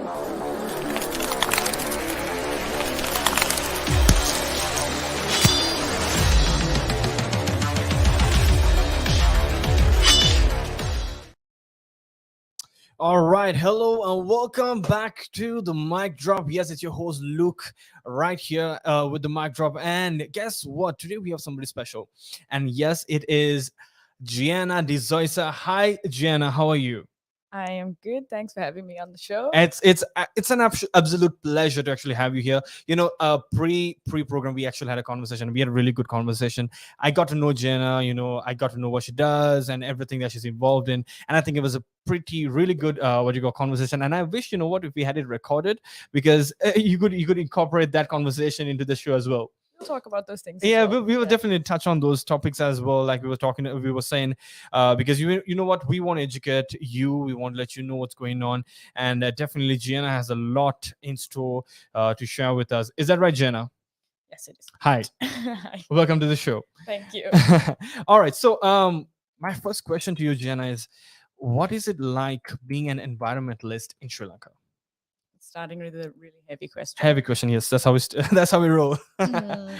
All right, hello and welcome back to the mic drop. Yes, it's your host Luke right here with the mic drop. And guess what? Today we have somebody special. And yes, it is Jeana De Zoysa. Hi, Jeana. How are you? I am good. Thanks for having me on the show. It's an absolute pleasure to actually have you here. Pre program we actually had a conversation. We had a really good conversation. I got to know Jenna. I got to know what she does and everything that she's involved in. And I think it was a pretty really good what you call conversation. And I wish if we had it recorded because you could incorporate that conversation into the show as well. We'll talk about those things as Yeah, well. we will definitely touch on those topics as well, like we were saying, because you know what, we want to educate you, we want to let you know what's going on, and definitely Gianna has a lot in store to share with us. Is that right, Gianna? Yes, it is. Hi. Hi. Welcome to the show. Thank you. All right, so my first question to you, Gianna, is what is it like being an environmentalist in Sri Lanka? Starting with a really heavy question. Heavy question, yes, that's how that's how we roll. Mm.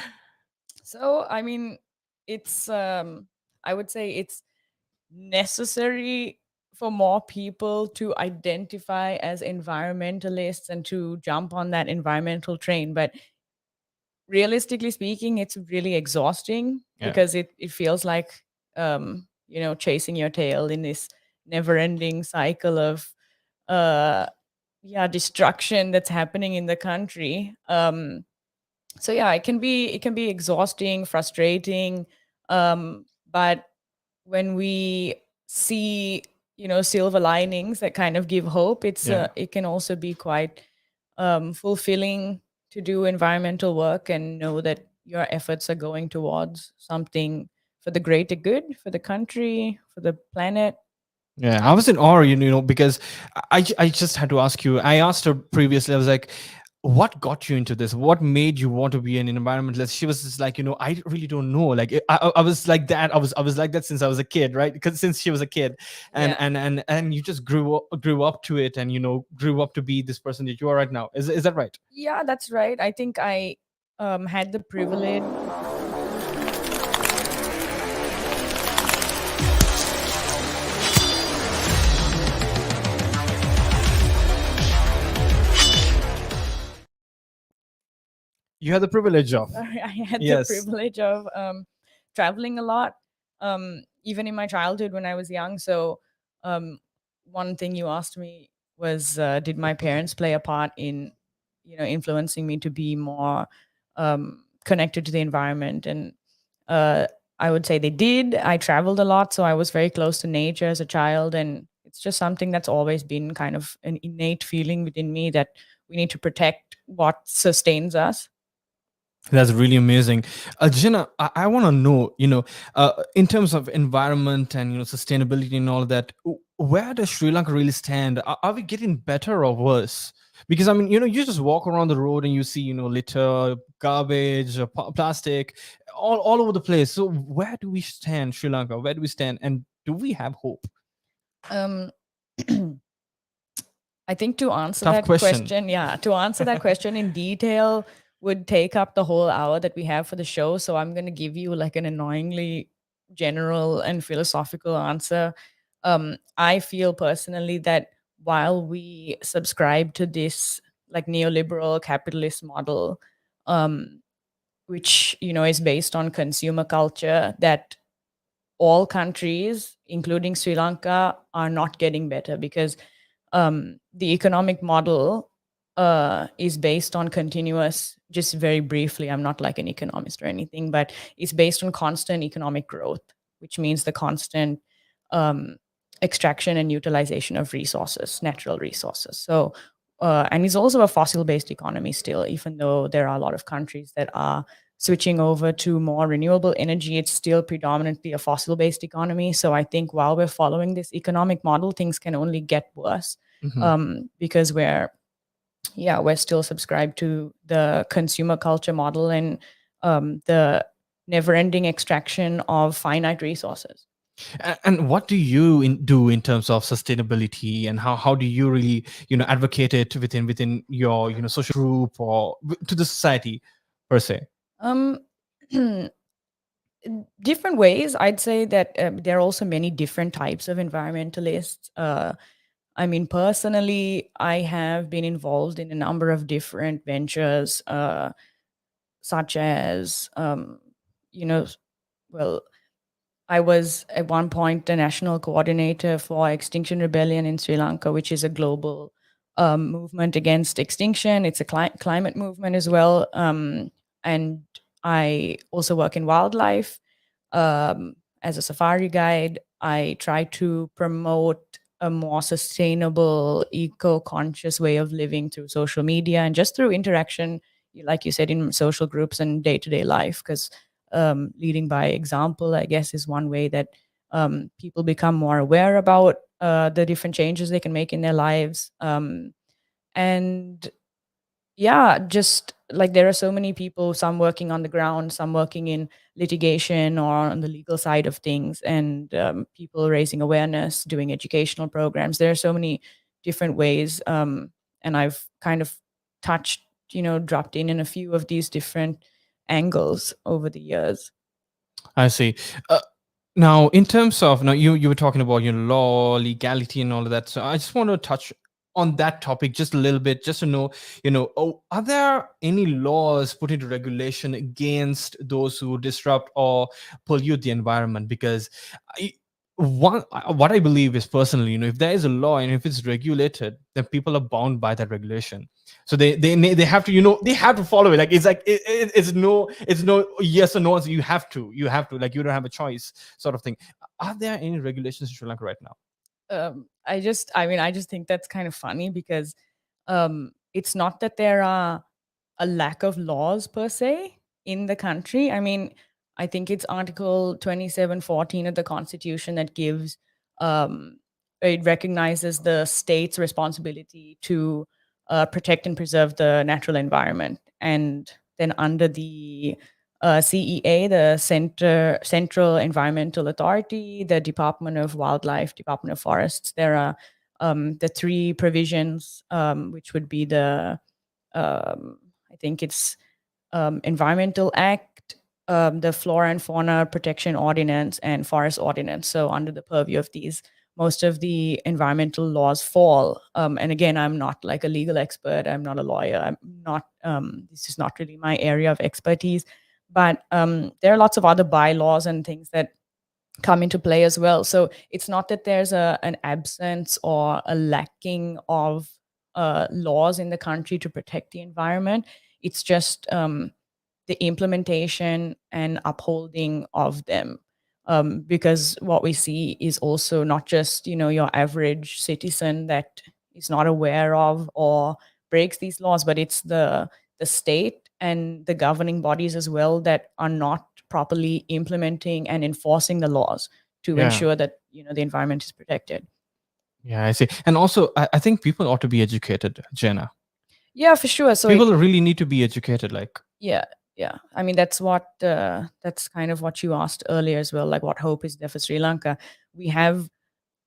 So, I mean, it's I would say it's necessary for more people to identify as environmentalists and to jump on that environmental train, but realistically speaking, it's really exhausting Yeah. because it feels like chasing your tail in this never ending cycle of uh destruction that's happening in the country. So yeah, it can be exhausting, frustrating, but when we see silver linings that kind of give hope, Yeah. it can also be quite fulfilling to do environmental work and know that your efforts are going towards something for the greater good, for the country, for the planet. Yeah, I was in awe, because I just had to ask you. I asked her previously. I was like, "What got you into this? What made you want to be an environmentalist?" She was just like, "I really don't know." Like, I was like that. I was like that since I was a kid, right? Because since she was a kid, and Yeah. and you just grew up to it, and grew up to be this person that you are right now. Is that right? Yeah, that's right. I think I had the privilege. You had the privilege of. Sorry, I had the Yes. privilege of traveling a lot, even in my childhood when I was young. So, one thing you asked me was, did my parents play a part in, influencing me to be more connected to the environment? And uh, I would say they did. I traveled a lot, so I was very close to nature as a child, and it's just something that's always been kind of an innate feeling within me that we need to protect what sustains us. That's really amazing. Jenna, I want to know, in terms of environment and, sustainability and all of that, where does Sri Lanka really stand? Are we getting better or worse? Because, I mean, you just walk around the road and you see, litter, garbage, plastic, all over the place. So where do we stand, Sri Lanka? Where do we stand? And do we have hope? Um, I think to answer Tough that question. question, yeah, to answer that question in detail would take up the whole hour that we have for the show. So I'm going to give you like an annoyingly general and philosophical answer. I feel personally that while we subscribe to this like neoliberal capitalist model, um, which is based on consumer culture, that all countries, including Sri Lanka, are not getting better because the economic model is based on continuous, just very briefly, I'm not like an economist or anything, but it's based on constant economic growth, which means the constant um, extraction and utilization of resources, natural resources. So, and it's also a fossil based economy still, even though there are a lot of countries that are switching over to more renewable energy, it's still predominantly a fossil based economy. So I think while we're following this economic model, things can only get worse Mhm. because we're still subscribed to the consumer culture model and the never ending extraction of finite resources. And what do you do in terms of sustainability, and how do you really advocate it within your social group or to the society per se? Um, different ways. I'd say that there are also many different types of environmentalists. I mean, personally, I have been involved in a number of different ventures, such as, you know, well, I was at one point the national coordinator for Extinction Rebellion in Sri Lanka, which is a global movement against extinction. It's a climate movement as well. And I also work in wildlife as a safari guide. I try to promote a more sustainable, eco conscious way of living through social media and just through interaction, like you said, in social groups and day to day life. Because leading by example, I guess, is one way that people become more aware about the different changes they can make in their lives. And yeah, just like there are so many people, some working on the ground, some working in litigation or on the legal side of things, and people raising awareness, doing educational programs. There are so many different ways. And I've kind of touched, dropped in a few of these different angles over the years. I see. Now, in terms of now, you were talking about law, legality, and all of that. So I just want to touch on that topic just a little bit, just to know, are there any laws put into regulation against those who disrupt or pollute the environment? Because I, what I believe is personally, if there is a law and if it's regulated, then people are bound by that regulation. So they have to they have to follow it. Like it's like it's no yes or no answer. You have to like you don't have a choice, sort of thing. Are there any regulations in Sri Lanka right now? I just think that's kind of funny because it's not that there are a lack of laws per se in the country. I mean, I think it's Article 2714 of the Constitution that gives, um, it recognizes the state's responsibility to protect and preserve the natural environment. And then under the CEA, the Central Environmental Authority, the Department of Wildlife, Department of Forests, there are the three provisions, which would be the I think it's Environmental Act, the Flora and Fauna Protection Ordinance, and Forest Ordinance. So under the purview of these, most of the environmental laws fall. And again, I'm not like a legal expert. I'm not a lawyer. I'm not. This is not really my area of expertise. But there are lots of other bylaws and things that come into play as well. So it's not that there's an absence or a lacking of laws in the country to protect the environment. It's just the implementation and upholding of them. Because what we see is also not just your average citizen that is not aware of or breaks these laws, but it's the state and the governing bodies as well that are not properly implementing and enforcing the laws to Yeah, ensure that the environment is protected. yeah, I see. And also, I think people ought to be educated, Jenna. Yeah, for sure. So People really need to be educated. Like, yeah, yeah. I mean, that's kind of what you asked earlier as well. Like, what hope is there for Sri Lanka? We have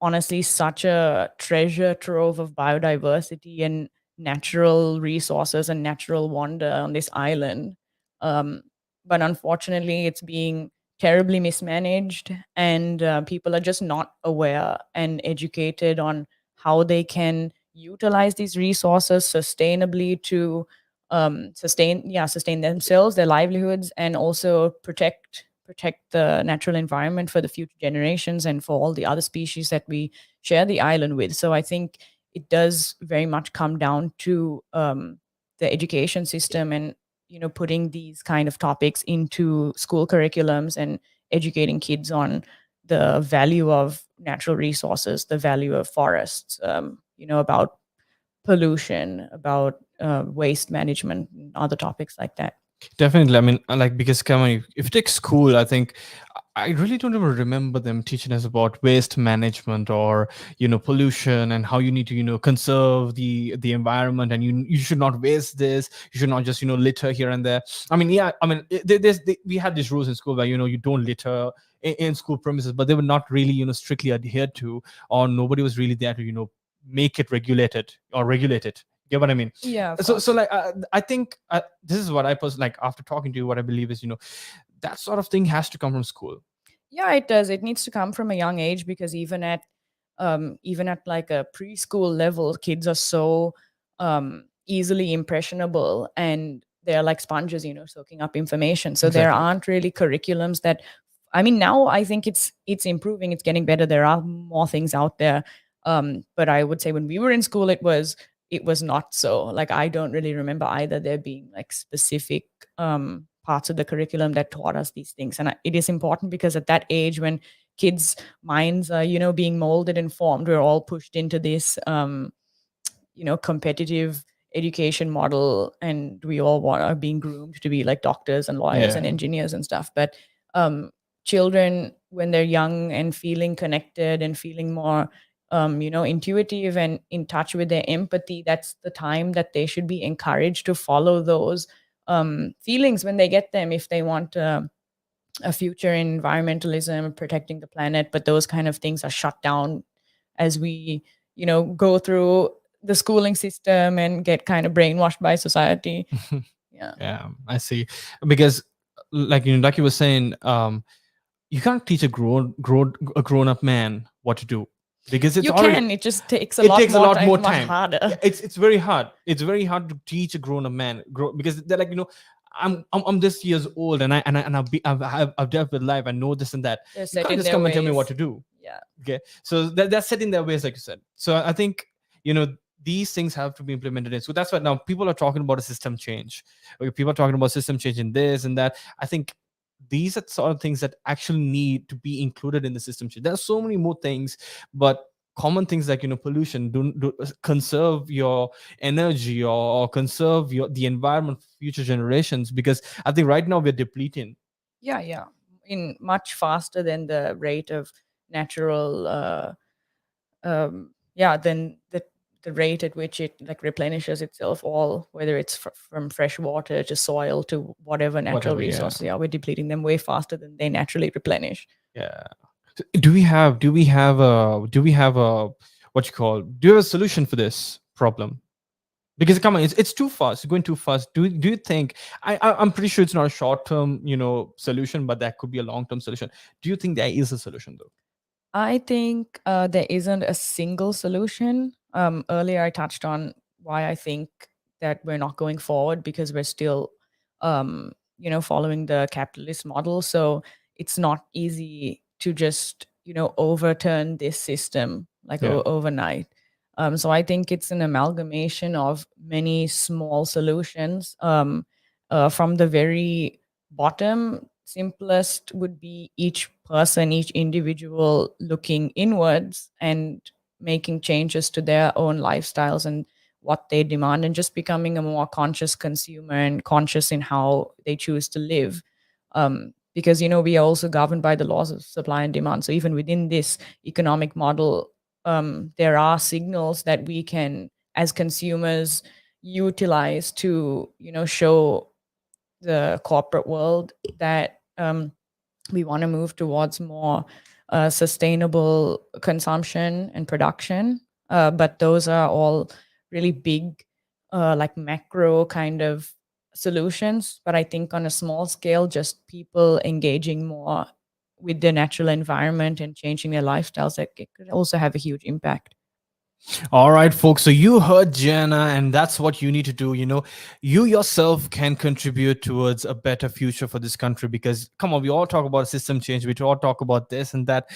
honestly such a treasure trove of biodiversity and natural resources and natural wonder on this island. Um, but unfortunately, it's being terribly mismanaged, and people are just not aware and educated on how they can utilize these resources sustainably to sustain themselves, their livelihoods, and also protect the natural environment for the future generations and for all the other species that we share the island with. So I think it does very much come down to the education system and putting these kind of topics into school curriculums and educating kids on the value of natural resources, the value of forests, about pollution, about waste management, and other topics like that. definitely. I mean, like, because come on, if you take school, I think I really don't even remember them teaching us about waste management or pollution and how you need to conserve the environment, and you should not waste this. You should not just litter here and there. I mean, yeah, I mean, we had these rules in school where you don't litter in school premises, but they were not really strictly adhered to, or nobody was really there to make it regulated or regulate it. Get what I mean? Yeah, of So course. like I think this is what I like after talking to you. What I believe is that sort of thing has to come from school. Yeah, it does. It needs to come from a young age, because even at like a preschool level, kids are so easily impressionable, and they're like sponges, soaking up information. So there Exactly. aren't really curriculums that, I mean, now I think it's improving, it's getting better. There are more things out there. But I would say when we were in school, it was not so. Like, I don't really remember either there being like specific parts of the curriculum that taught us these things. And it is important, because at that age, when kids' minds are, being molded and formed, we're all pushed into this competitive education model, and we all are being groomed to be like doctors and lawyers Yeah. and engineers and stuff. But um, children, when they're young and feeling connected and feeling more intuitive and in touch with their empathy, that's the time that they should be encouraged to follow those feelings when they get them, if they want a future in environmentalism, protecting the planet. But those kind of things are shut down as we go through the schooling system and get kind of brainwashed by society. Yeah. Yeah, I see. Because like like you were saying, you can't teach a grown up man what to do, because it's You already, can, it just takes a it lot takes a more lot time, more much time. Yeah, harder. it's very hard. It's very hard to teach a grown up man because they're like I'm this years old, and I've dealt with life. I know this and that. They're You set can't in just their come and tell me what ways. to do. Yeah. Okay, so they're set in their ways, like you said. So I think you know these things have to be implemented in. So that's why now people are talking about a system change. Okay, people are talking about system change in this and that. I think these are sort of things that actually need to be included in the system change. There are so many more things, but common things like pollution, do conserve your energy, or conserve the environment for future generations, because I think right now we're depleting. Yeah, yeah. In much faster than the rate of natural yeah, than the rate at which it like replenishes itself, all, whether it's from fresh water to soil to whatever natural Whatever, yeah. resources. Yeah, we're depleting them way faster than they naturally replenish. Yeah. So do we have a what you call, do you have a solution for this problem? Because come on, it's too fast, it's going too fast. Do you think, I'm pretty sure it's not a short term solution, but that could be a long term solution. Do you think there is a solution though? I think there isn't a single solution. Earlier, I touched on why I think that we're not going forward, because we're still, following the capitalist model. So it's not easy to just, overturn this system like Yeah. overnight. So I think it's an amalgamation of many small solutions. From the very bottom, simplest would be each person, each individual looking inwards and making changes to their own lifestyles and what they demand, and just becoming a more conscious consumer and conscious in how they choose to live. Because we are also governed by the laws of supply and demand. So even within this economic model, there are signals that we can, as consumers, utilize to show the corporate world that we want to move towards more sustainable consumption and production. But those are all really big, like macro kind of solutions. But I think on a small scale, just people engaging more with the natural environment and changing their lifestyles, that it could also have a huge impact. All right, folks. So you heard Jenna, and that's what you need to do. You yourself can contribute towards a better future for this country. Because come on, we all talk about system change, we all talk about this and that,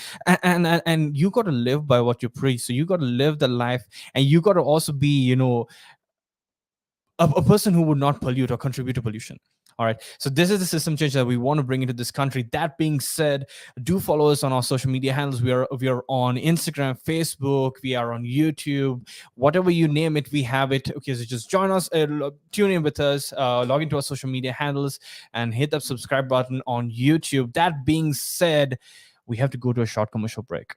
and you got to live by what you preach. So you got to live the life, and you got to also be, a person who would not pollute or contribute to pollution. All right. So this is the system change that we want to bring into this country. That being said, do follow us on our social media handles. We are on Instagram, Facebook. We are on YouTube. Whatever you name it, we have it. Okay, so just join us, tune in with us, log into our social media handles, and hit that subscribe button on YouTube. That being said, we have to go to a short commercial break.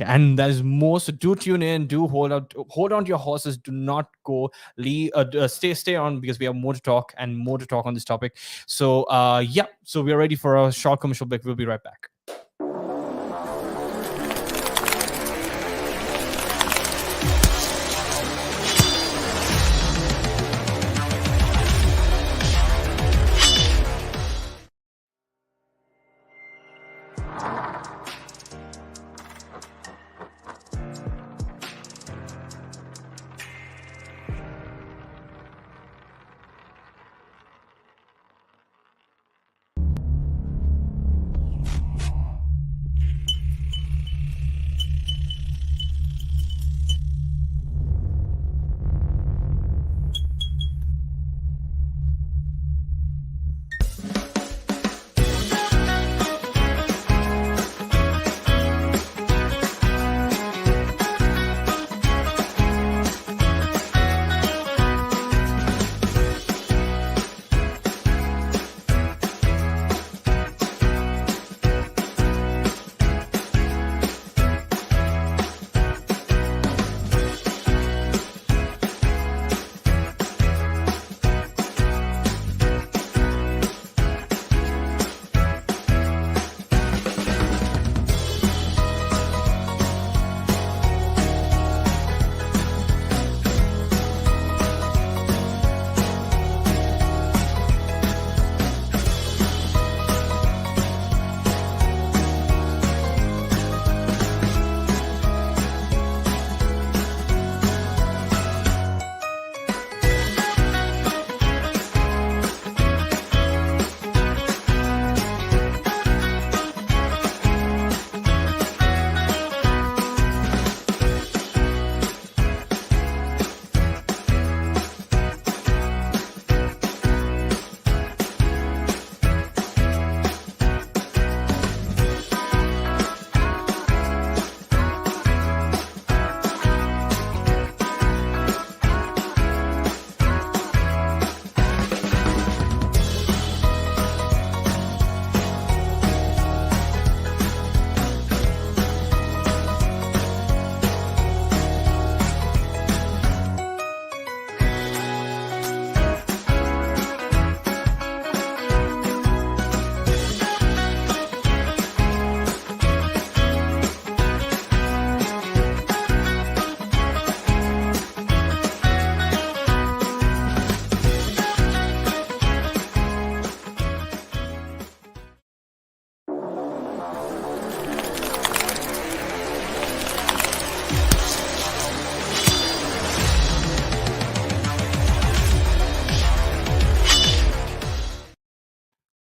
And that is more. So do tune in. Do hold on to your horses. Do not go. Leave. Stay on, because we have more to talk and more to talk on this topic. So yeah. So we are ready for a short commercial break. We'll be right back.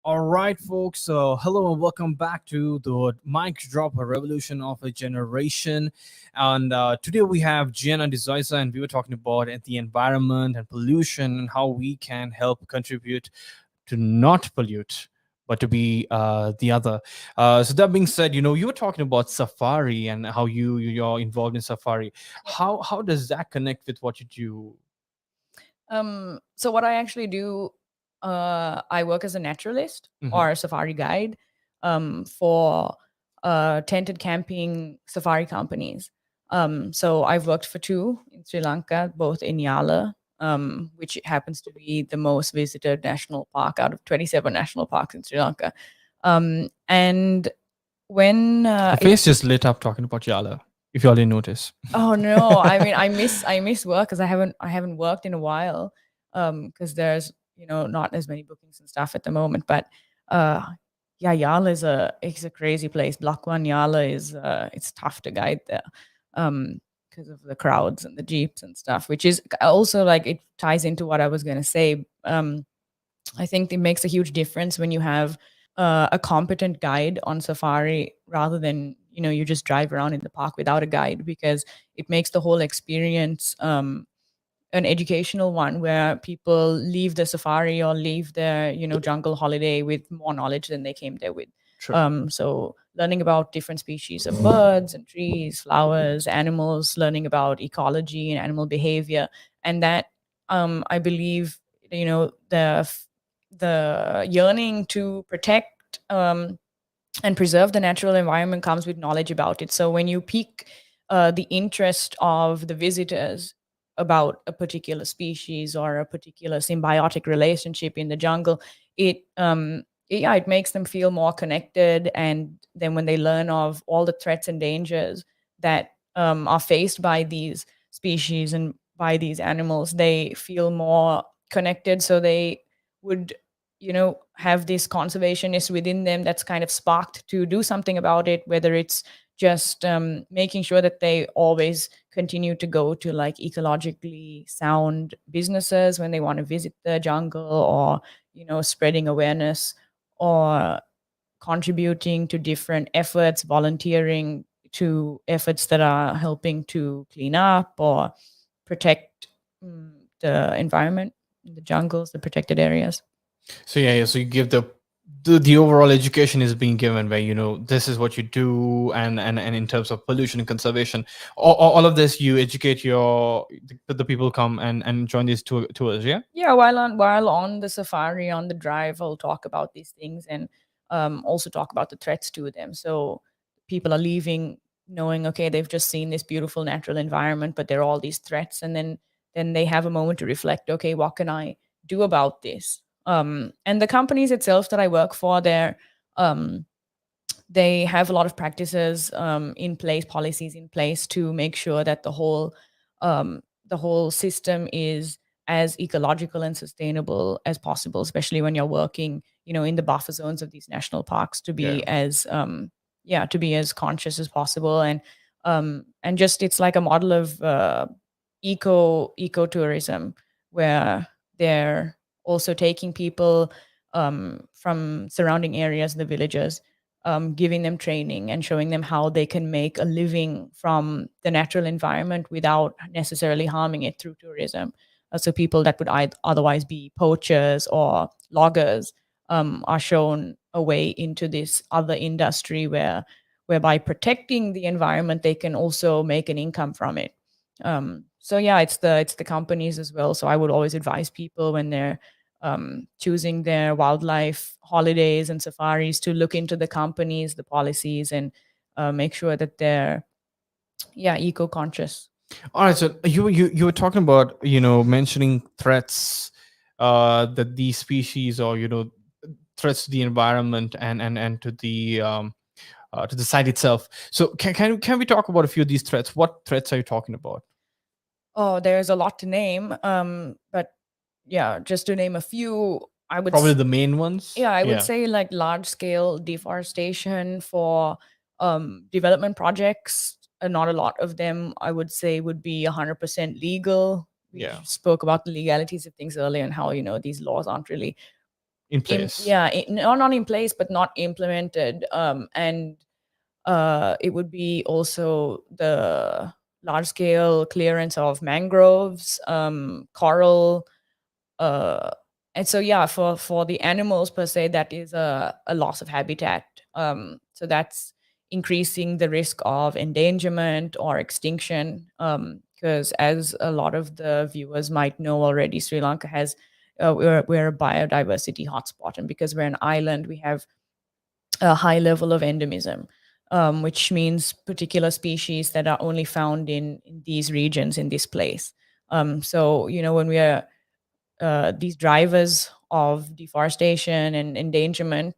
All right, folks. So, hello and welcome back to the Mic Drop, a revolution of a generation. And today we have Jeana De Zoysa, and we were talking about the environment and pollution and how we can help contribute to not pollute, but to be the other. So that being said, you were talking about safari and how you're involved in safari. How does that connect with what you do? So what I actually do, I work as a naturalist Hmm. or a safari guide for tented camping safari companies. So I've worked for two in Sri Lanka, both in Yala, which happens to be the most visited national park out of 27 national parks in Sri Lanka. And when The face just lit up talking about Yala. If you already notice. Oh no, I mean I miss work because I haven't worked in a while because there's not as many bookings and stuff at the moment. But uh yeah, Yala is a crazy place. Block one Yala is it's tough to guide there because of the crowds and the jeeps and stuff, which is also like it ties into what I was going to say. I think it makes a huge difference when you have a competent guide on safari rather than you just drive around in the park without a guide, because it makes the whole experience an educational one where people leave the safari or leave their jungle holiday with more knowledge than they came there with. True. So learning about different species of birds and trees, flowers, animals, learning about ecology and animal behavior, and that I believe the yearning to protect and preserve the natural environment comes with knowledge about it. So when you pique the interest of the visitors about a particular species or a particular symbiotic relationship in the jungle, it makes them feel more connected. And then when they learn of all the threats and dangers that are faced by these species and by these animals, they feel more connected. So they would have this conservationist within them that's kind of sparked to do something about it, whether it's just making sure that they always continue to go to like ecologically sound businesses when they want to visit the jungle, or spreading awareness, or contributing to different efforts, volunteering to efforts that are helping to clean up or protect the environment, the jungles, the protected areas. So yeah, yeah. So you give the overall education is being given where this is what you do, and in terms of pollution and conservation, all of this you educate the people come and join these tours. Yeah. Yeah, while on the safari, on the drive, I'll talk about these things, and also talk about the threats to them. So people are leaving knowing, okay, they've just seen this beautiful natural environment, but there are all these threats, and then they have a moment to reflect. Okay, what can I do about this? And the companies itself that I work for, um, they have a lot of practices in place, policies in place to make sure that the whole system is as ecological and sustainable as possible, especially when you're working, in the buffer zones of these national parks, to Yeah. be as to be as conscious as possible. And just it's like a model of ecotourism, where they're also taking people from surrounding areas, the villages, giving them training and showing them how they can make a living from the natural environment without necessarily harming it through tourism. So people that would otherwise be poachers or loggers are shown a way into this other industry whereby protecting the environment, they can also make an income from it. So yeah, it's the companies as well. So I would always advise people when they're choosing their wildlife holidays and safaris to look into the companies, the policies, and make sure that they're eco conscious. All right. So you were talking about mentioning threats, that these species, or threats to the environment, and to the site itself. So can we talk about a few of these threats? What threats are you talking about? Oh, there's a lot to name, but yeah, just to name a few, I would Probably the main ones. yeah, I would Yeah. say like large scale deforestation for development projects. Not a lot of them, I would say, would be 100% legal. We Yeah. spoke about the legalities of things earlier and how these laws aren't really In place. not in place but not implemented. And it would be also the large scale clearance of mangroves, coral, uh, and so yeah, for the animals per se, that is a loss of habitat. So that's increasing the risk of endangerment or extinction. Because as a lot of the viewers might know already, Sri Lanka has we're a biodiversity hotspot, and because we're an island, we have a high level of endemism, which means particular species that are only found in these regions, in this place. So when we are these drivers of deforestation and endangerment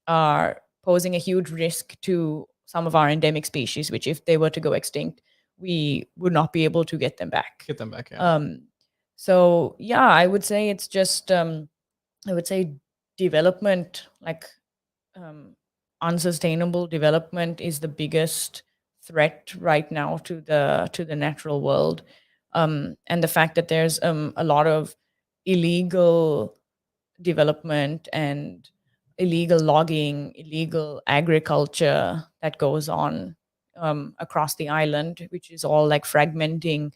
are posing a huge risk to some of our endemic species, which, if they were to go extinct, we would not be able to get them back. Get them back. Yeah. So yeah, I would say it's just I would say development, like um, unsustainable development, is the biggest threat right now to the natural world. And the fact that there's a lot of illegal development and illegal logging, illegal agriculture that goes on across the island, which is all like fragmenting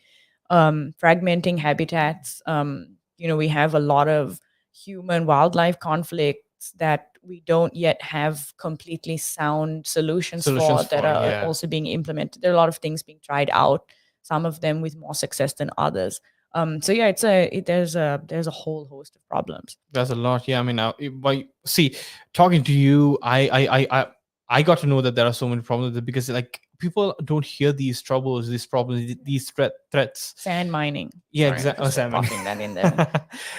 fragmenting habitats. We have a lot of human wildlife conflicts that we don't yet have completely sound solutions Solutions for, that for, are yeah. also being implemented. There are a lot of things being tried out, some of them with more success than others. So yeah, there's a whole host of problems. That's a lot. Yeah, I mean, see, talking to you, I got to know that there are so many problems because like people don't hear these troubles, these problems, these threats. Sand mining. Yeah, Sorry, I'm exactly. Oh, just Simon. popping that in there.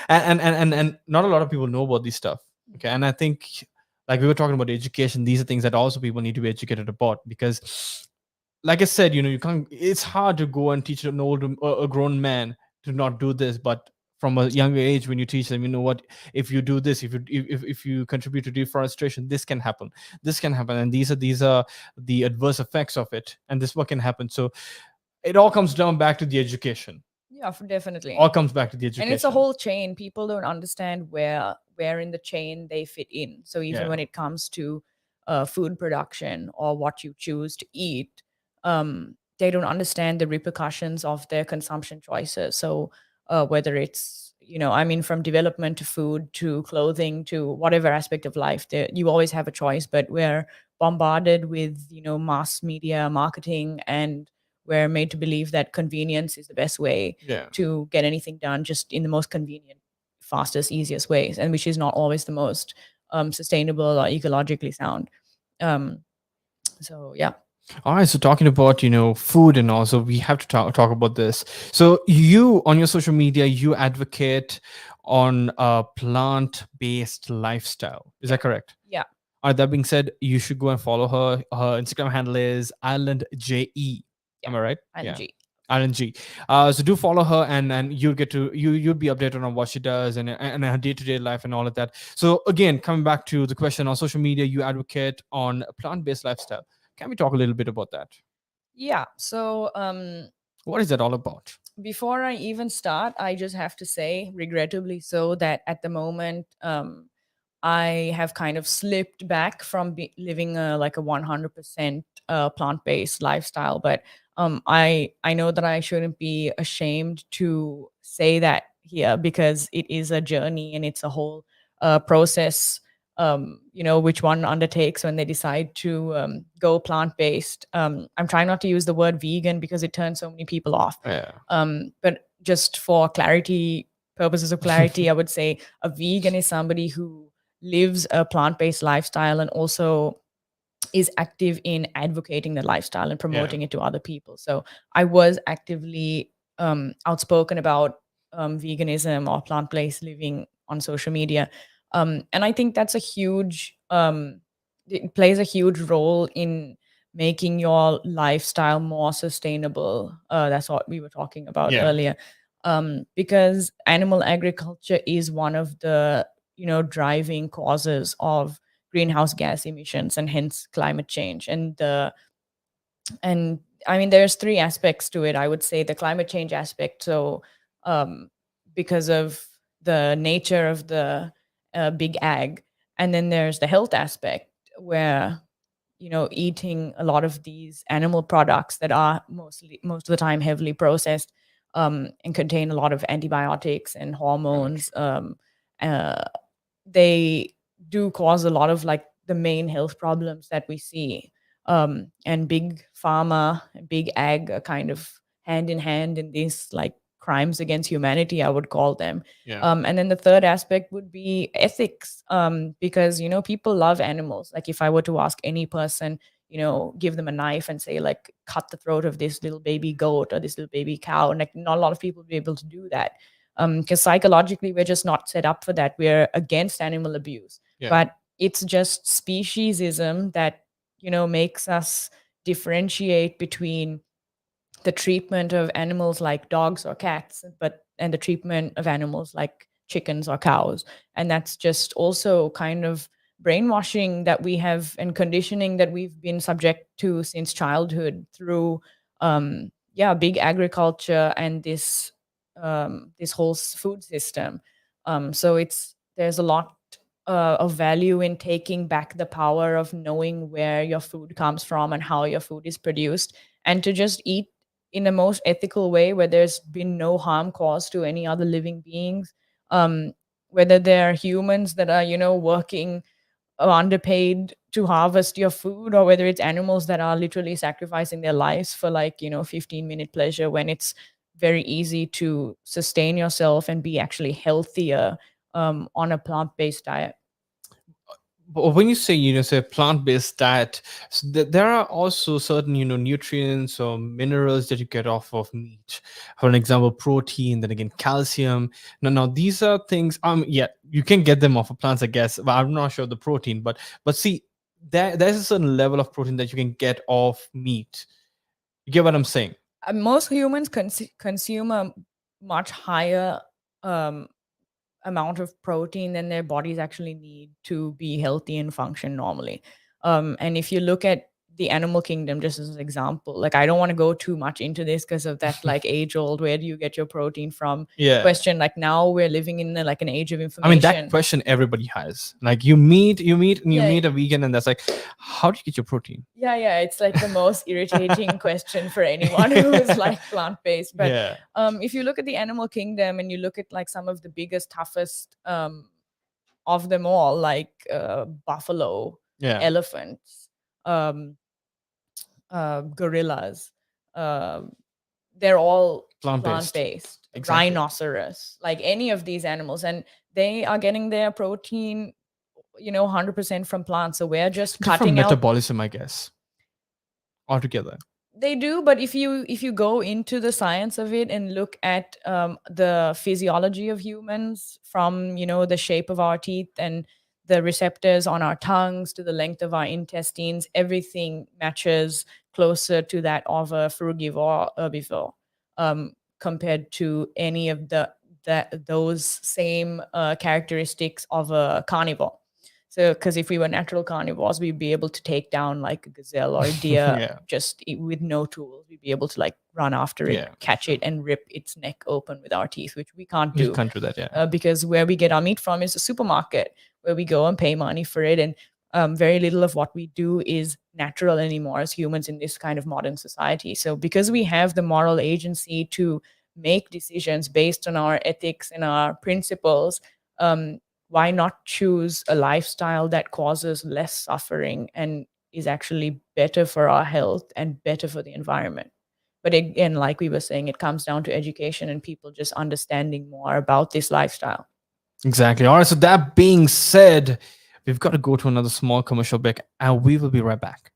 And not a lot of people know about this stuff. Okay, and I think like we were talking about education, these are things that also people need to be educated about because like I said, you can't. It's hard to go and teach an old, a grown man to not do this, but from a younger age, when you teach them, you know what? If you do this, if you contribute to deforestation, this can happen. This can happen, and these are the adverse effects of it, and this what can happen. So it all comes down back to the education. Yeah, definitely. All comes back to the And it's a education. whole chain. People don't understand where in the chain they fit in. So even Yeah. when it comes to food production or what you choose to eat, they don't understand the repercussions of their consumption choices. So whether it's, I mean, from development to food to clothing to whatever aspect of life, there you always have a choice. But we're bombarded with mass media marketing, and we're made to believe that convenience is the best way Yeah. to get anything done, just in the most convenient, fastest, easiest ways, and which is not always the most sustainable or ecologically sound. Um, so yeah. All right, so talking about food and also we have to talk about this. So you on your social media you advocate on a plant-based lifestyle. Is Yeah. that correct? Yeah. All right, that being said, you should go and follow her. Her Instagram handle is Island JE. Yeah. Am I right? And Yeah. G. Island G. So do follow her, and you'll get to you'll be updated on what she does and her day to day life and all of that. So again, coming back to the question on social media, you advocate on a plant based lifestyle. Can we talk a little bit about that? Yeah. So What is that all about? before I even start, I just have to say, regrettably so, that at the moment, I have kind of slipped back from living like a 100% plant-based lifestyle. But I know that I shouldn't be ashamed to say that here, because it is a journey and it's a whole process. Which one undertakes when they decide to go plant-based. I'm trying not to use the word vegan because it turns so many people off. Yeah. But just for purposes of clarity, I would say a vegan is somebody who lives a plant-based lifestyle and also is active in advocating the lifestyle and Yeah. promoting it to other people. So I was actively outspoken about veganism or plant-based living on social media, and I think that's a huge it plays a huge role in making your lifestyle more sustainable. That's what we were talking about Yeah. earlier, because animal agriculture is one of the driving causes of greenhouse gas emissions and hence climate change. And I mean, there's three aspects to it. I would say the climate change aspect. So um, because of the nature of the big ag, and then there's the health aspect, where eating a lot of these animal products that are most of the time heavily processed, and contain a lot of antibiotics and hormones, uh, they do cause a lot of like the main health problems that we see. And big pharma and big ag are kind of hand in hand in these like crimes against humanity, I would call them. Yeah. And then the third aspect would be ethics, because people love animals. Like if I were to ask any person, give them a knife and say like cut the throat of this little baby goat or this little baby cow, and like not a lot of people would be able to do that, because psychologically we're just not set up for that. We're against animal abuse, Yeah. but it's just speciesism that makes us differentiate between the treatment of animals like dogs or cats, and the treatment of animals like chickens or cows. And that's just also kind of brainwashing that we have, and conditioning that we've been subject to since childhood through big agriculture and this whole food system. So there's a lot of value in taking back the power of knowing where your food comes from and how your food is produced, and to just eat in the most ethical way, where there's been no harm caused to any other living beings, um, whether they're humans that are, working underpaid to harvest your food, or whether it's animals that are literally sacrificing their lives for, like, 15-minute pleasure, when it's very easy to sustain yourself and be actually healthier on a plant-based diet. But when you say, say plant-based diet, there are also certain, nutrients or minerals that you get off of meat. For an example, protein, then again calcium. Now these are things, yeah, you can get them off of plants, I guess, but I'm not sure the protein. But see, there's a certain level of protein that you can get off meat. You get what I'm saying? Most humans consume a much higher um, amount of protein than their bodies actually need to be healthy and function normally. And if you look at the animal kingdom, just as an example, like, I don't want to go too much into this because of that, like, age old, where do you get your protein from Yeah. question. Like, now we're living in like an age of I mean, that information. question everybody has. Like, you meet a vegan, and that's like, how do you get your protein? Yeah, it's like the most irritating question for anyone who's like plant-based. But Yeah. if you look at the animal kingdom and you look at like some of the biggest, toughest of them all, like buffalo, Yeah. elephants, um, gorillas, uh, they're all Plant-based. plant-based. Exactly. Rhinoceros, like any of these animals, and they are getting their protein, 100% from plants. So we're just Different cutting out. metabolism, I guess, altogether. They do, but if you go into the science of it and look at the physiology of humans, from the shape of our teeth and the receptors on our tongues to the length of our intestines, everything matches closer to that of a frugivore herbivore, compared to any of those same characteristics of a carnivore. So, because if we were natural carnivores, we'd be able to take down like a gazelle or a deer Yeah. just with no tools. We'd be able to like run after it, Yeah. catch it, and rip its neck open with our teeth, which we can't We do. can't do that. Yeah. Because where we get our meat from is a supermarket where we go and pay money for it. And very little of what we do is natural anymore as humans in this kind of modern society. So, because we have the moral agency to make decisions based on our ethics and our principles, why not choose a lifestyle that causes less suffering and is actually better for our health and better for the environment? But again, like we were saying, it comes down to education and people just understanding more about this lifestyle. Exactly. All right. So that being said, we've got to go to another small commercial break, and we will be right back.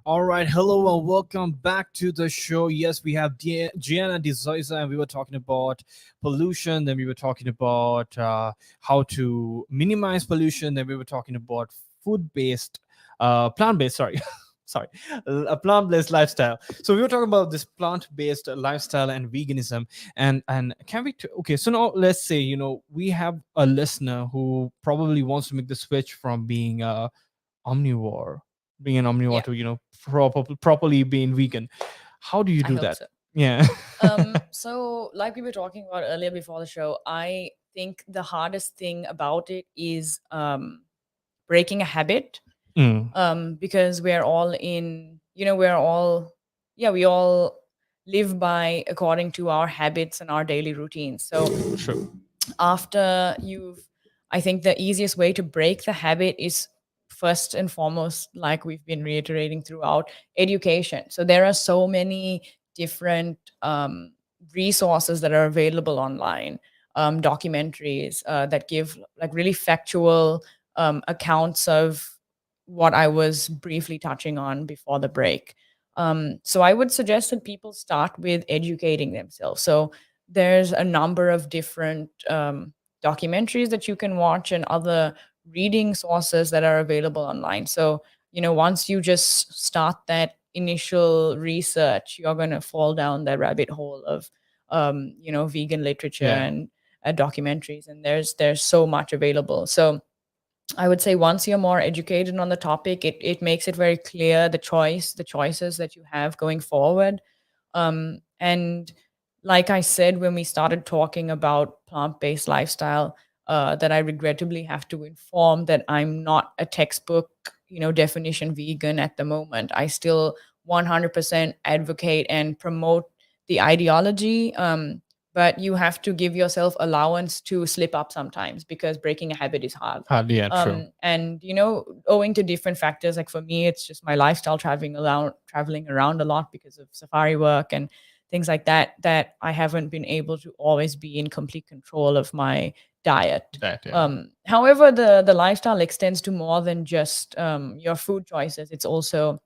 All right, hello and welcome back to the show. Yes, we have Jeana De Zoysa, and we were talking about pollution. Then we were talking about how to minimize pollution. Then we were talking about food-based, plant-based. Sorry, sorry, a plant-based lifestyle. So we were talking about this plant-based lifestyle and veganism. And can we? Okay, so now let's say we have a listener who probably wants to make the switch from being omnivore being an omnivore Yeah, to properly being vegan. How do you I do hope that? so. Yeah. So like we were talking about earlier before the show, I think the hardest thing about it is breaking a habit. Mm, Because we're all in, we're all, yeah, we all live by according to our habits and our daily routines. So true. after you've I think the easiest way to break the habit is first and foremost, like we've been reiterating throughout, education. So there are so many different resources that are available online, documentaries that give like really factual accounts of what I was briefly touching on before the break. So I would suggest that people start with educating themselves. So there's a number of different documentaries that you can watch and other reading sources that are available online. So, once you just start that initial research, you're going to fall down that rabbit hole of, vegan literature Yeah. and documentaries. And there's so much available. So, I would say once you're more educated on the topic, it makes it very clear the choices that you have going forward. And like I said, when we started talking about plant-based lifestyle, that I regrettably have to inform that I'm not a textbook, definition vegan at the moment. I still 100% advocate and promote the ideology. But you have to give yourself allowance to slip up sometimes because breaking a habit is hard. Yeah, true. And owing to different factors, like for me it's just my lifestyle, traveling around a lot because of safari work and things like that I haven't been able to always be in complete control of my diet. That, yeah. However, the lifestyle extends to more than just your food choices. It's also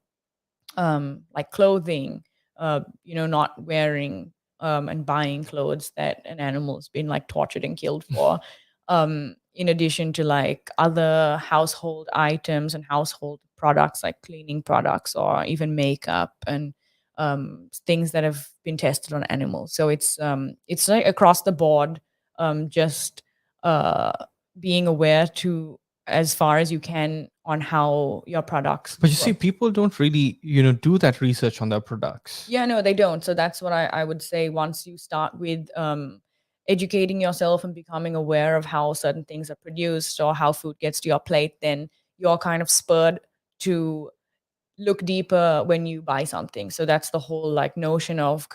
like clothing, not wearing and buying clothes that an animal's been like tortured and killed for. In addition to like other household items and household products like cleaning products or even makeup and things that have been tested on animals. So it's like across the board, just uh, being aware to as far as you can on how your products But you see, work. people don't really, do that research on their products. Yeah, no, they don't. So that's what I would say. Once you start with educating yourself and becoming aware of how certain things are produced or how food gets to your plate, then you're kind of spurred to look deeper when you buy something. So that's the whole like notion of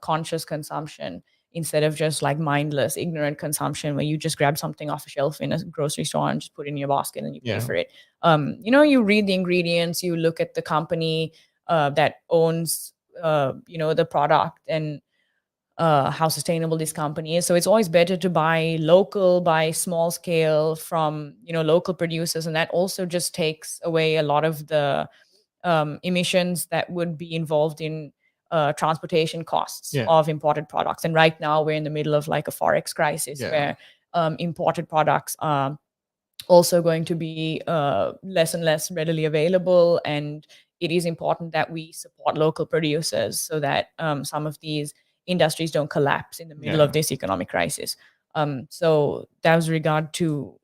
conscious consumption instead of just like mindless, ignorant consumption where you just grab something off a shelf in a grocery store and just put it in your basket and you pay Yeah. for it. You read the ingredients, you look at the company that owns, the product and how sustainable this company is. So it's always better to buy local, buy small scale from, local producers. And that also just takes away a lot of the emissions that would be involved in transportation costs Yeah. of imported products. And right now we're in the middle of like a forex crisis Yeah. where imported products are also going to be less and less readily available. And it is important that we support local producers so that some of these industries don't collapse in the middle Yeah. of this economic crisis. So that was regard to,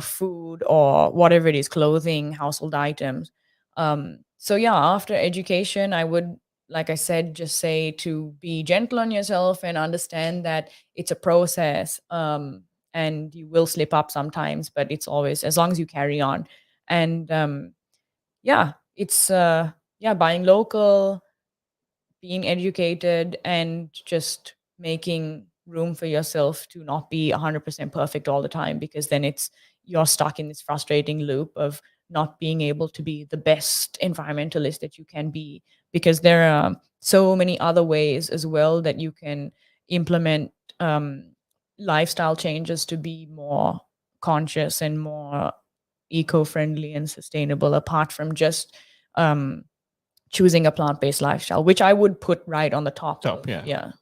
food or whatever it is, clothing, household items. So yeah, after education, I would, like I said, just say to be gentle on yourself and understand that it's a process. And you will slip up sometimes, but it's always as long as you carry on. And yeah, it's buying local, being educated, and just making room for yourself to not be 100% perfect all the time, because then you're stuck in this frustrating loop of not being able to be the best environmentalist that you can be, because there are so many other ways as well that you can implement um, lifestyle changes to be more conscious and more eco-friendly and sustainable, apart from just um, choosing a plant-based lifestyle, which I would put right on the top Top, of, yeah. yeah,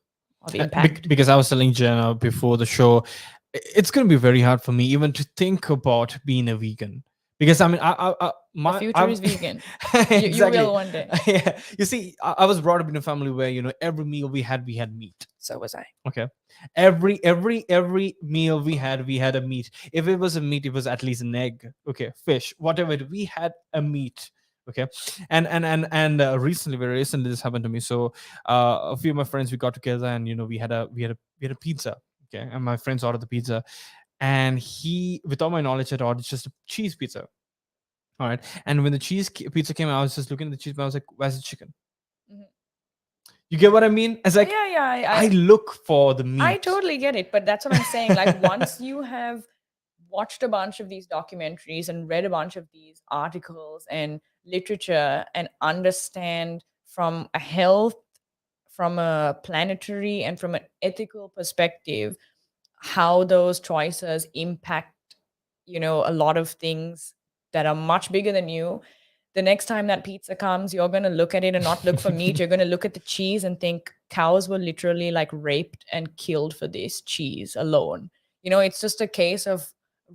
of impact. Because I was telling Jenna before the show, it's going to be very hard for me even to think about being a vegan. Because I mean, The my, future I've is vegan. You exactly. will one day. Yeah. You see, I was brought up in a family where every meal we had meat. So was I. Okay, every meal we had a meat. If it was a meat, it was at least an egg. Okay, fish, whatever we had a meat. Okay, and recently, very recently, this happened to me. So a few of my friends, we got together, and we had a pizza. Okay, and my friends ordered the pizza, and he, without my knowledge at all, it's just a cheese pizza. All right, and when the pizza came out, I was just looking at the cheese, and I was like, "Where's the chicken?" Mhm. You get what I mean? It's like Yeah, yeah. I look for the I meat. totally get it, but that's what I'm saying. Like once you have watched a bunch of these documentaries and read a bunch of these articles and literature and understand from a health, from a planetary, and from an ethical perspective how those choices impact, a lot of things that are much bigger than you. The next time that pizza comes, you're going to look at it and not look for meat. You're going to look at the cheese and think cows were literally like raped and killed for this cheese alone. It's just a case of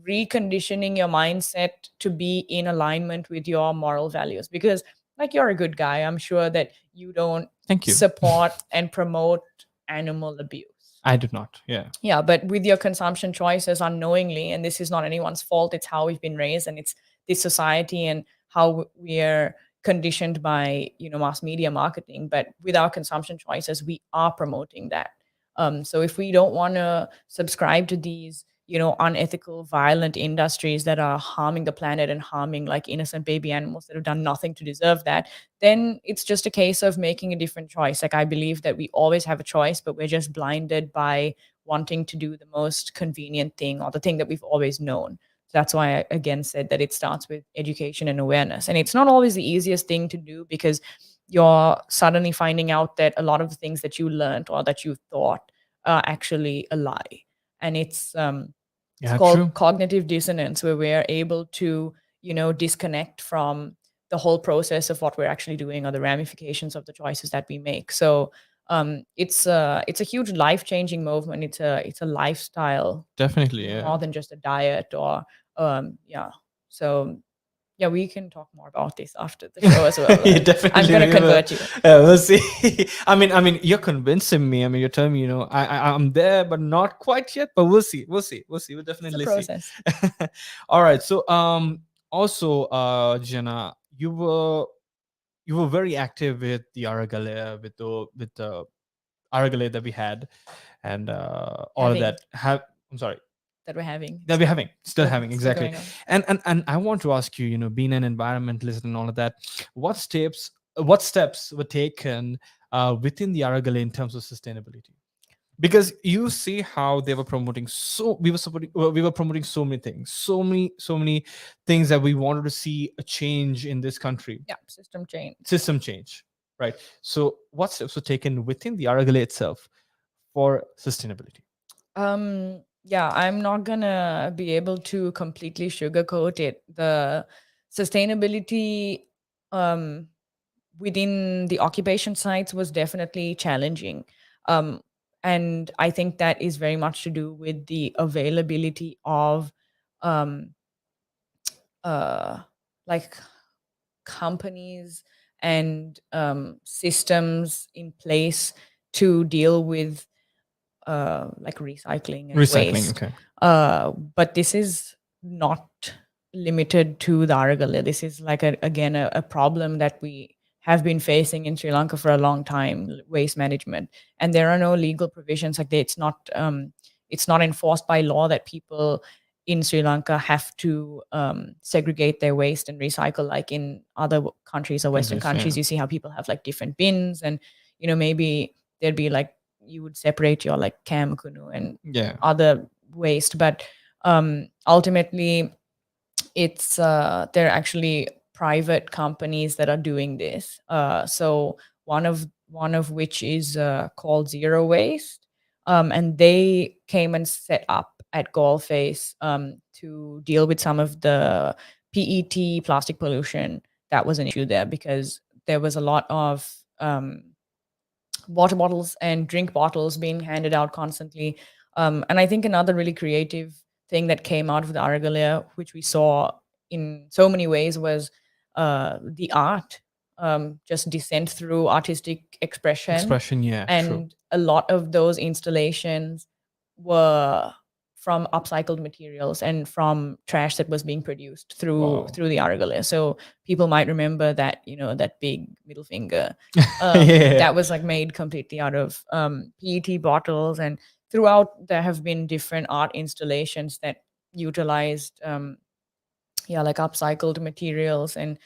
reconditioning your mindset to be in alignment with your moral values, because like you're a good guy. I'm sure that you don't Thank you. support and promote animal abuse. I do not. Yeah. Yeah, but with your consumption choices unknowingly, and this is not anyone's fault, it's how we've been raised, and it's this society and how we're conditioned by mass media marketing. But with our consumption choices, we are promoting that. So if we don't want to subscribe to these unethical, violent industries that are harming the planet and harming like innocent baby animals that have done nothing to deserve that, then it's just a case of making a different choice. Like I believe that we always have a choice, but we're just blinded by wanting to do the most convenient thing or the thing that we've always known. So that's why I again said that it starts with education and awareness. And it's not always the easiest thing to do, because you're suddenly finding out that a lot of the things that you learned or that you thought are actually a lie. And it's Yeah, true. called cognitive dissonance, where we're able to disconnect from the whole process of what we're actually doing or the ramifications of the choices that we make. So it's a huge life changing movement. It's a lifestyle, Definitely. Yeah. more than just a diet or yeah. So yeah, we can talk more about this after the show as well. Yeah, I'm definitely. gonna We will. convert you. We'll see. I mean, you're convincing me. I mean, you're telling me, I'm there, but not quite yet. But we'll see. We'll see. We'll see. We'll It's a definitely see. process. All right. So, also, Jenna, you were very active with the Aragale, with the Aragale that we had, and all of Having that. I'm sorry. that we're having That we're having, still having, still exactly. going on. And I want to ask you, being an environmentalist and all of that, what steps were taken within the Aragale in terms of sustainability? Because you see how they were promoting, we were promoting so many things, so many things that we wanted to see a change in this country, Yeah, system change. system change, right? So what steps were taken within the Aragale itself for sustainability? Yeah, I'm not gonna be able to completely sugarcoat it. The sustainability um within the occupation sites was definitely challenging. Um, and I think that is very much to do with the availability of um, uh, like companies and systems in place to deal with like recycling and Recycling, waste. okay. But this is not limited to the Aragale. This is like again a problem that we have been facing in Sri Lanka for a long time: waste management. And there are no legal provisions like that. It's not enforced by law that people in Sri Lanka have to segregate their waste and recycle like in other countries or Western Countries, yeah. countries. You see how people have like different bins, and maybe there'd be like you would separate your like cam kunu and Yeah. other waste. But ultimately it's they're actually private companies that are doing this. So one of which is called Zero Waste, and they came and set up at Gallface to deal with some of the PET plastic pollution that was an issue there, because there was a lot of water bottles and drink bottles being handed out constantly. And I think another really creative thing that came out of the Argalia, which we saw in so many ways, was the art, just descent through artistic expression. Expression, yeah, true. And a lot of those installations were from upcycled materials and from trash that was being produced Wow. through the Argalia. So people might remember that, that big middle finger Yeah. that was like made completely out of PET bottles. And throughout, there have been different art installations that utilized, yeah, like upcycled materials. And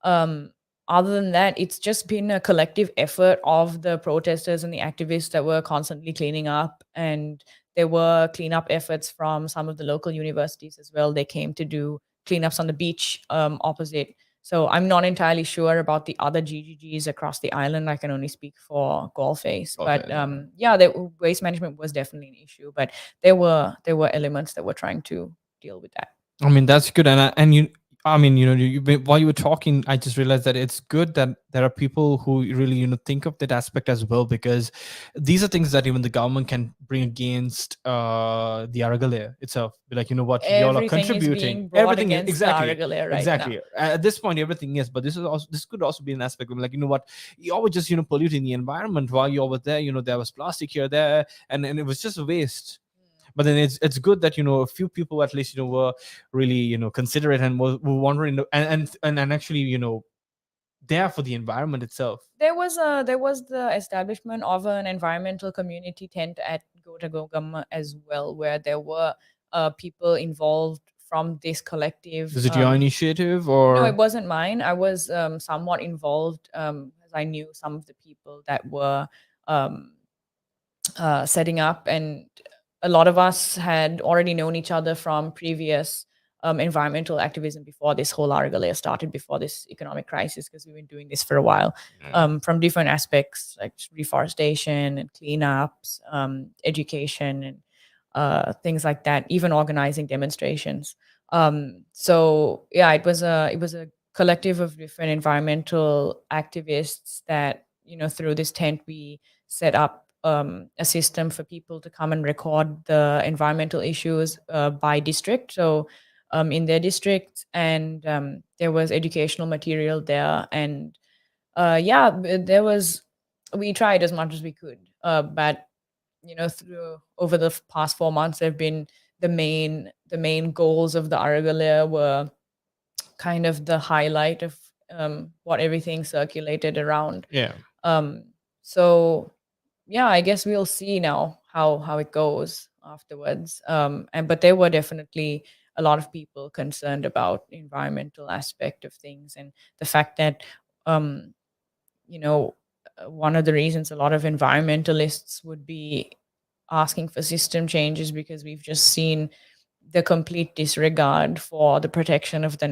um, other than that, it's just been a collective effort of the protesters and the activists that were constantly cleaning up. And there were cleanup efforts from some of the local universities as well. They came to do cleanups on the beach opposite. So I'm not entirely sure about the other GGGs across the island. I can only speak for Gallface. But Okay, yeah. yeah, waste management was definitely an issue. But there were elements that were trying to deal with that. I mean, that's good, and you. I mean, while you were talking, I just realized that it's good that there are people who really, think of that aspect as well, because these are things that even the government can bring against the Aragale itself. Be like, you know what, y'all are Everything is contributing. being brought Everything is against the exactly, Aragale right now. exactly. At this point, everything is. But this could also be an aspect of like, you know what, y'all were just polluting the environment while you were there. There was plastic here, there, and it was just a waste. But then it's good that a few people at least were really considerate and were wondering and actually there for the environment itself. There was the establishment of an environmental community tent at Gotagogama as well, where there were people involved from this collective. Is it your initiative No, it or? wasn't mine. I was somewhat involved, as I knew some of the people that were um, setting up, and a lot of us had already known each other from previous environmental activism before this whole Argalea started, before this economic crisis, because we've been doing this for a while, Yeah. from different aspects like reforestation and cleanups, education, and things like that, even organizing demonstrations. So yeah, it was a collective of different environmental activists that, through this tent we set up a system for people to come and record the environmental issues by district. So in their district, and there was educational material there. And yeah, there was, we tried as much as we could, but through over the past 4 months, there have been the main goals of the Aragalia were kind of the highlight of what everything circulated around. Yeah. Um, so yeah, I guess we'll see now how it goes afterwards. And but there were definitely a lot of people concerned about environmental aspect of things, and the fact that um, you know one of the reasons a lot of environmentalists would be asking for system changes, because we've just seen the complete disregard for the protection of the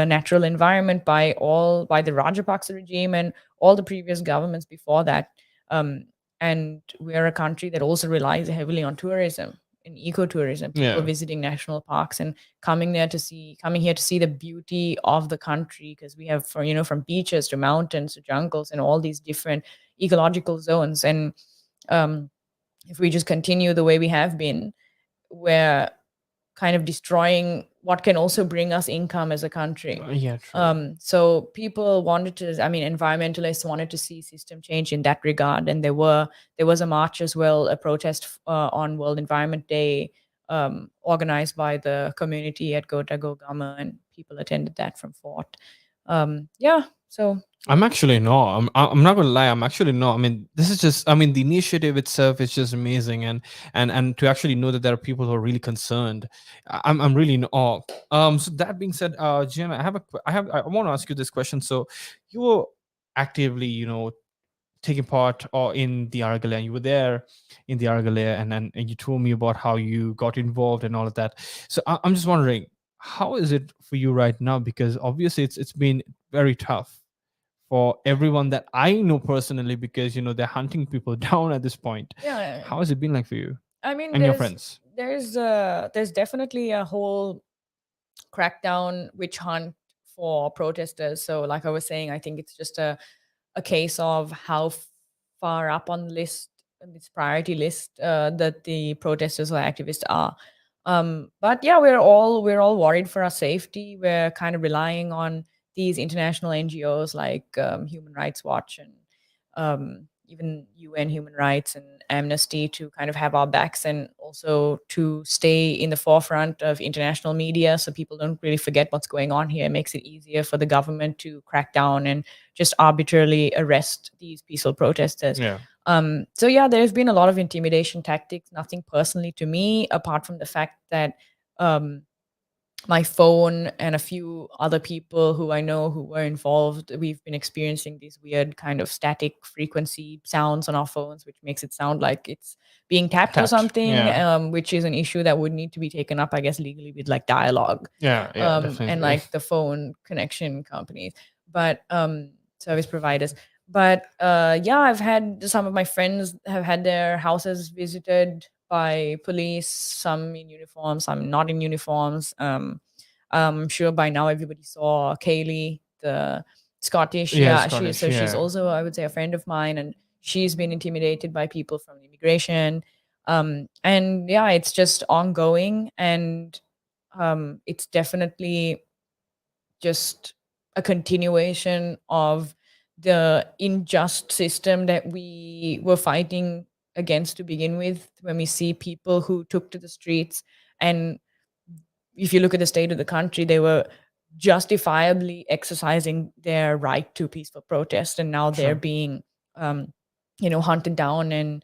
natural environment by the Rajapaksa regime and all the previous governments before that. Um, and we're a country that also relies heavily on tourism and ecotourism, people Yeah. visiting national parks and coming here to see the beauty of the country, because we have, from beaches to mountains to jungles and all these different ecological zones. And um, if we just continue the way we have been, we're kind of destroying what can also bring us income as a country. Yeah, true. So people wanted to, I mean, environmentalists wanted to see system change in that regard, and there was a march as well, a protest on World Environment Day, organized by the community at Gotagogama, and people attended that from Fort. Yeah, so I'm actually no. I'm not gonna lie. I'm actually no. I mean, this is just. I mean, the initiative itself is just amazing, and to actually know that there are people who are really concerned, I'm really in awe. So that being said, Jenna, I want to ask you this question. So, you were actively, taking part or in the Argale, and you were there in the Argale, and you told me about how you got involved and all of that. So I'm just wondering, how is it for you right now? Because obviously it's been very tough for everyone that I know personally, because they're hunting people down at this point. yeah, How has it been like for you I mean, and your there's friends? there's uh there's definitely a whole crackdown witch hunt for protesters. So, like I was saying, I think it's just a case of how far up on the list, on this priority list, that the protesters or activists are. But yeah, we're all worried for our safety. We're kind of relying on these international NGOs like Human Rights Watch and even UN Human Rights and Amnesty to kind of have our backs, and also to stay in the forefront of international media so people don't really forget what's going on here. It makes it easier for the government to crack down and just arbitrarily arrest these peaceful protesters. Yeah. So yeah, there's been a lot of intimidation tactics, nothing personally to me, apart from the fact that um, my phone and a few other people who I know who were involved, we've been experiencing these weird kind of static frequency sounds on our phones, which makes it sound like it's being tapped or Tapped. something, Yeah. which is an issue that would need to be taken up, I guess, legally with like Dialogue, Yeah. Yeah. and Definitely. like the phone connection companies, but service providers. But yeah, I've had some of my friends have had their houses visited by police, some in uniforms, some not in uniforms. I'm sure by now everybody saw Kaylee, the Scottish. Yeah. Yeah, Scottish. she's Yeah. also, I would say, a friend of mine, and she's been intimidated by people from immigration. And yeah, it's just ongoing, and it's definitely just a continuation of the unjust system that we were fighting against to begin with, when we see people who took to the streets. And if you look at the state of the country, they were justifiably exercising their right to peaceful protest, and now they're Sure. being um, hunted down and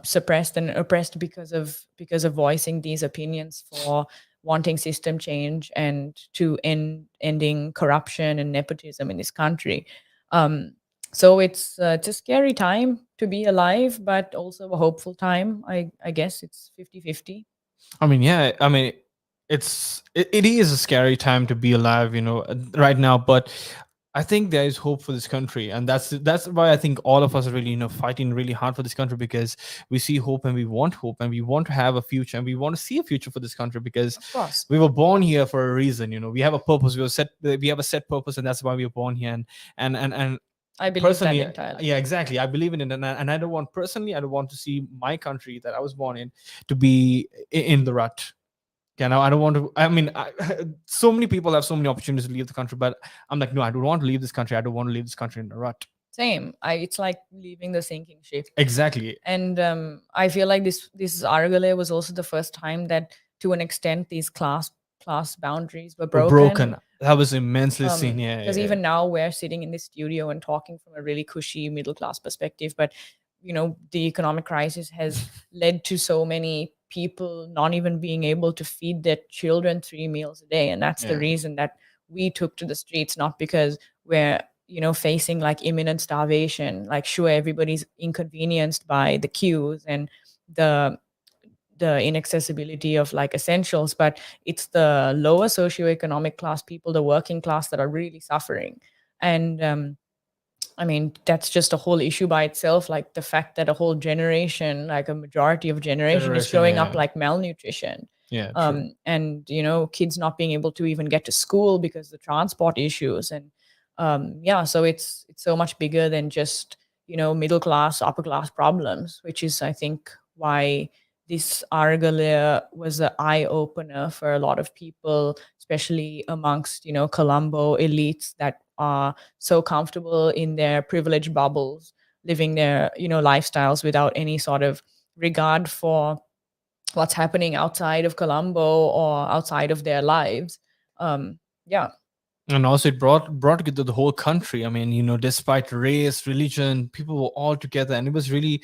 suppressed and oppressed because of voicing these opinions for wanting system change and to ending corruption and nepotism in this country. um, so it's a scary time to be alive, but also a hopeful time. I guess it's 50-50. I mean, yeah. I mean, it is a scary time to be alive, right now. But I think there is hope for this country, and that's why I think all of us are really, fighting really hard for this country, because we see hope, and we want to have a future, and we want to see a future for this country, because Of course. we were born here for a reason. We have a purpose. We have a set purpose, and that's why we were born here. And I believe that personally, entirely. yeah, exactly, I believe in it, and I don't want, personally, I don't want to see my country that I was born in to be in the rut. I don't want to. I mean, so many people have so many opportunities to leave the country, but I'm like, no, I don't want to leave this country. I don't want to leave this country in the rut. Same. It's like leaving the sinking ship. Exactly. And I feel like this Argale was also the first time that, to an extent, these class boundaries were We're broken. broken. That was immensely seen. Yeah, Because yeah, even now we're sitting in this studio and talking from a really cushy middle class perspective, but the economic crisis has led to so many people not even being able to feed their children 3 meals a day, and that's the yeah. reason that we took to the streets, not because we're facing like imminent starvation. Like, sure, everybody's inconvenienced by the queues and the inaccessibility of like essentials, but it's the lower socioeconomic class people, the working class, that are really suffering. And I mean, that's just a whole issue by itself. Like the fact that a whole generation, like a majority of generation, is Generation. growing up Yeah, like malnutrition. yeah. True. And kids not being able to even get to school because the transport issues. And yeah, so it's so much bigger than just middle class, upper class problems, which is, I think, why this Argalia was an eye opener for a lot of people, especially amongst Colombo elites that are so comfortable in their privileged bubbles, living their lifestyles without any sort of regard for what's happening outside of Colombo or outside of their lives. Yeah, And also, it brought together the whole country. I mean, despite race, religion, people were all together, and it was really,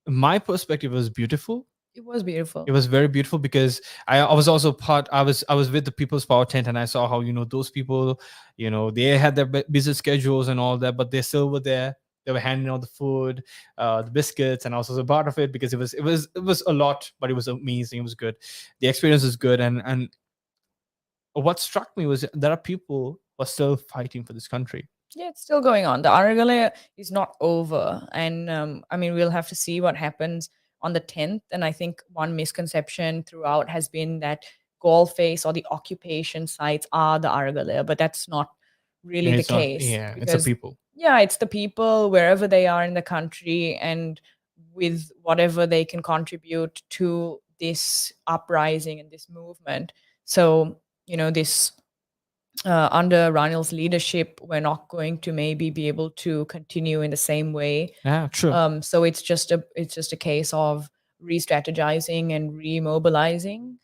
my perspective was beautiful. it was It beautiful. was very beautiful, because I was also part. I was with the People's Power tent, and I saw how those people, they had their busy schedules and all that, but they still were there. They were handing out the food, the biscuits, and I was also a part of it, because it was a lot, but it was amazing. It was good. The experience was good, and what struck me was there are people who are still fighting for this country. Yeah, it's still going on. The Aragale is not over. And I mean, we'll have to see what happens on the 10th. And I think one misconception throughout has been that gall face or the occupation sites are the Aragale, but that's not really the It's not. case Yeah, it's the because, people. yeah, it's the people wherever they are in the country and with whatever they can contribute to this uprising and this movement. So, this under Ranil's leadership, we're not going to maybe be able to continue in the same way. Yeah, true. So it's just a case of re-strategizing and remobilizing,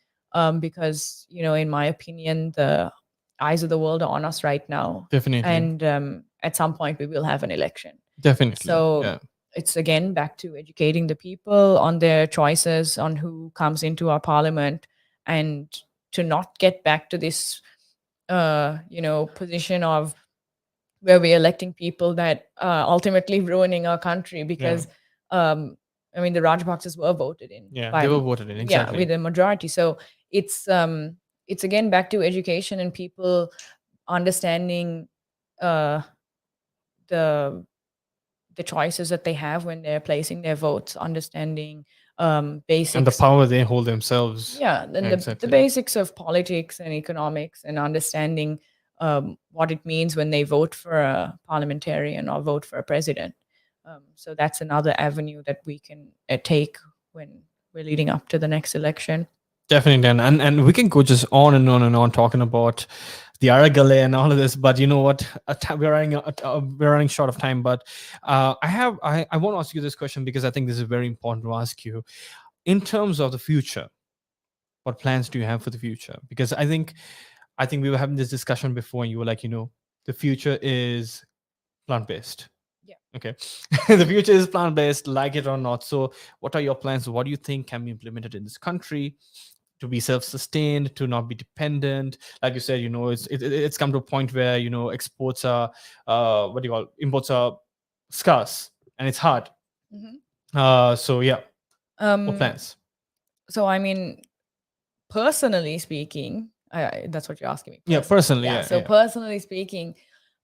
because in my opinion, the eyes of the world are on us right now, Definitely. and at some point we will have an election. Definitely. So Yeah. it's again back to educating the people on their choices, on who comes into our parliament, and to not get back to this position of where we're electing people that ultimately ruining our country, Yeah. because um, I mean the Rajpaksas were voted in Yeah. by They were voted in. yeah, with Exactly. a majority. So it's again back to education and people understanding uh, the the choices that they have when they're placing their votes, understanding And the basics. power they hold themselves. Yeah, then the Exactly. basics of politics and economics, and understanding what it means when they vote for a parliamentarian or vote for a president. So that's another avenue that we can take when we're leading up to the next election. Definitely, and we can go just on and on and on talking about the Aragale and all of this, but you know what? We're running short of time. But I want to ask you this question because I think this is very important to ask you in terms of the future. What plans do you have for the future? Because I think we were having this discussion before, and you were like, the future is plant based. Yeah. Okay, the future is plant based, like it or not. So, what are your plans? What do you think can be implemented in this country to be self-sustained, to not be dependent? Like you said, it's come to a point where exports are, what do you call, imports are scarce, and it's hard. Mhm. So yeah, what Um, plans? so I mean, personally speaking, that's what you're asking me. Yeah, Personally, personally, yeah. yeah, So yeah. personally speaking,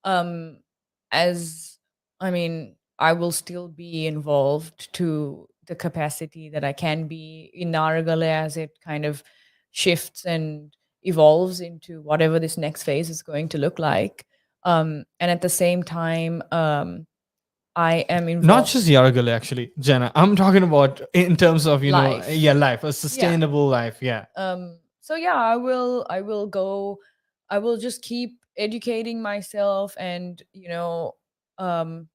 um, as I mean, I will still be involved to the capacity that I can be in Naragale as it kind of shifts and evolves into whatever this next phase is going to look like. And at the same time, I am Not involved just Yaragale, actually, Jenna. I'm talking about in terms of life. yeah, life, a Yeah. sustainable life. Yeah, So yeah, I will just keep educating myself and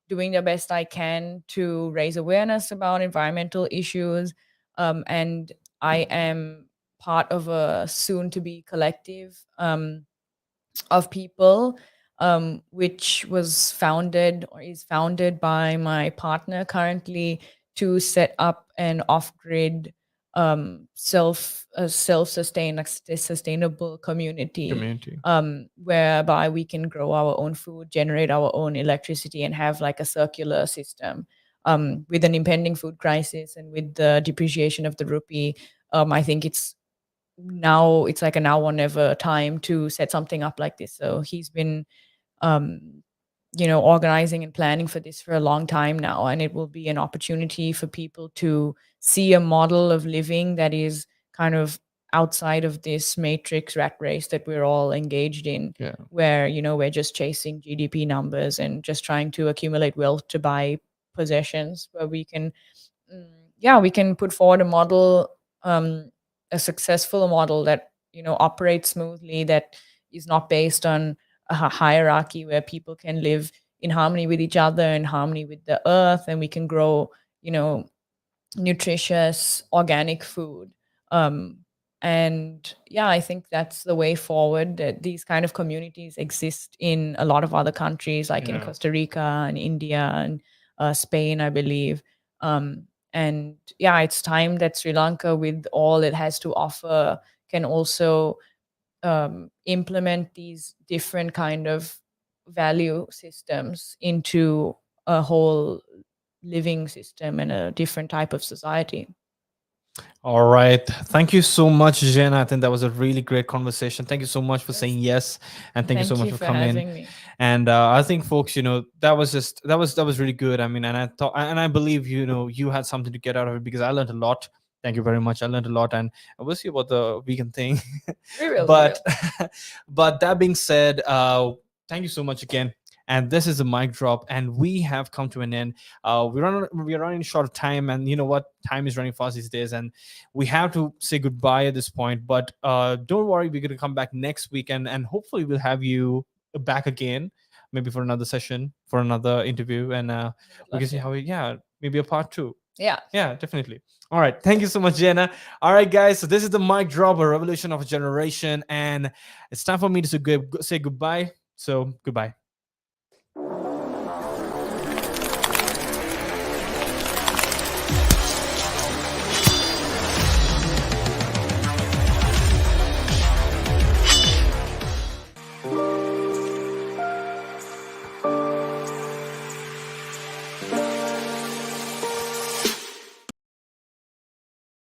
doing the best I can to raise awareness about environmental issues. And I am part of a soon to be collective of people, which was founded or is founded by my partner currently, to set up an off-grid, self-sustained, like, sustainable community, community. whereby we can grow our own food, generate our own electricity, and have like a circular system. With an impending food crisis and with the depreciation of the rupee, I think it's like a now or never time to set something up like this. So he's been um, organizing and planning for this for a long time now, and it will be an opportunity for people to see a model of living that is kind of outside of this matrix rat race that we're all engaged in, Yeah. where we're just chasing GDP numbers and just trying to accumulate wealth to buy possessions, where we can yeah, we can put forward a model, um, a successful model that operates smoothly, that is not based on a hierarchy, where people can live in harmony with each other, in harmony with the earth, and we can grow you know nutritious organic food. um, and yeah, I think that's the way forward, that these kind of communities exist in a lot of other countries, like in Yeah. Costa Rica and India and Spain, I believe. And yeah, it's time that Sri Lanka, with all it has to offer, can also implement these different kind of value systems into a whole living system and a different type of society. All right. Thank you so much, Jen. I think that was a really great conversation. Thank you so much for Yes. saying yes, and thank you so Thank much you for for coming. having me. And I think, folks, that was really good. I mean, and I thought, and I believe, you had something to get out of it, because I learned a lot. Thank you very much. I learned a lot, and we'll see about the vegan thing. We will, we but will. but that being said, thank you so much again. And this is a mic drop, and we have come to an end. We're running short of time, and you know what? Time is running fast these days, and we have to say goodbye at this point. But don't worry, we're gonna come back next week, and hopefully we'll have you back again, maybe for another session, for another interview, and I would we love can see to. how we, yeah, maybe a part two. Yeah. Yeah, definitely. All right. Thank you so much, Jenna. All right, guys. So this is the mic drop, a revolution of a generation, and it's time for me to say goodbye. So goodbye.